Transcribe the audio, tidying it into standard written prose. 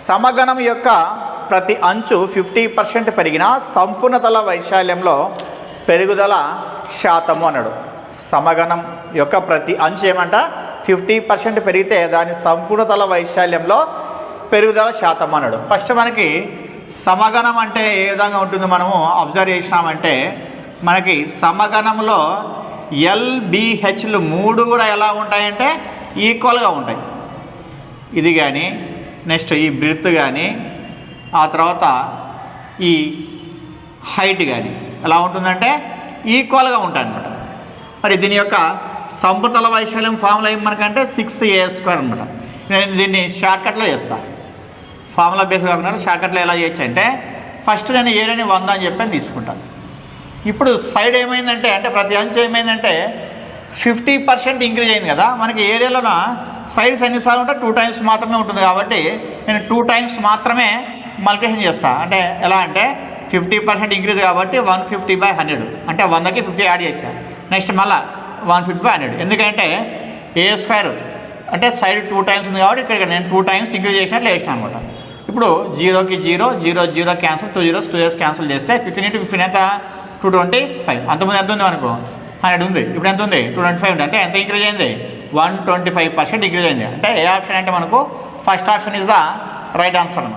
సమగణం యొక్క ప్రతి అంచు 50% పెరిగిన సంపూర్ణతల వైశాల్యంలో పెరుగుదల శాతము అన్నాడు. సమగణం యొక్క ప్రతి అంచు ఏమంట 50% పెరిగితే దాని సంపూర్ణతల వైశాల్యంలో పెరుగుదల శాతం అన్నాడు. ఫస్ట్ మనకి సమగణం అంటే ఏ విధంగా ఉంటుందో మనము అబ్జర్వ్ చేసినామంటే మనకి సమగణంలో ఎల్బిహెచ్లు 3 కూడా ఎలా ఉంటాయంటే ఈక్వల్గా ఉంటాయి. ఇది కానీ నెక్స్ట్ ఈ బ్రెడ్త్ కానీ ఆ తర్వాత ఈ హైట్ కానీ ఎలా ఉంటుందంటే ఈక్వల్గా ఉంటాయి అన్నమాట. మరి దీని యొక్క సంపూర్ణతల వైశాల్యం ఫార్ములా ఏమనకంటే 6a² అనమాట. నేను దీన్ని షార్ట్కట్లో చేస్తాను. ఫార్ములా బేస్ కాకుండా షార్ట్కట్లో ఎలా చేయొచ్చు అంటే ఫస్ట్ నేను ఏరియాని 100 అని చెప్పి తీసుకుంటాను. ఇప్పుడు సైడ్ ఏమైందంటే అంటే ప్రతి అంచు ఏమైందంటే 50% ఇంక్రీజ్ అయింది కదా. మనకి ఏరియాలోన సైడ్స్ ఎన్నిసార్లు ఉంటే 2 టైమ్స్ మాత్రమే ఉంటుంది కాబట్టి నేను 2 టైమ్స్ మాత్రమే మల్టిప్లికేషన్ చేస్తాను. అంటే ఎలా అంటే 50% ఇంక్రీజ్ కాబట్టి 150/100 అంటే 100కి 50 యాడ్ చేశాను. నెక్స్ట్ మళ్ళీ 150/100 ఎందుకంటే a² అంటే సైడ్ 2 టైమ్స్ ఉంది కాబట్టి ఇక్కడ నేను 2 టైమ్స్ ఇంక్రీజ్ చేసినట్లు వేసాను అనమాట. ఇప్పుడు 0కి 0 0 0 క్యాన్సిల్ 2 zeros 2 years క్యాన్సిల్ చేస్తే 15 × 15 ఎంత 225. అంతకుముందు ఎంత ఉంది మనకు 100 ఉంది. ఇప్పుడు ఎంత ఉంది 225 ఉంది. అంటే ఎంత ఇంక్రీజ్ అయింది 125% ఇంక్రీజ్ అయింది. అంటే ఏ ఆప్షన్ అంటే మనకు first option is the right answer అన్నమాట.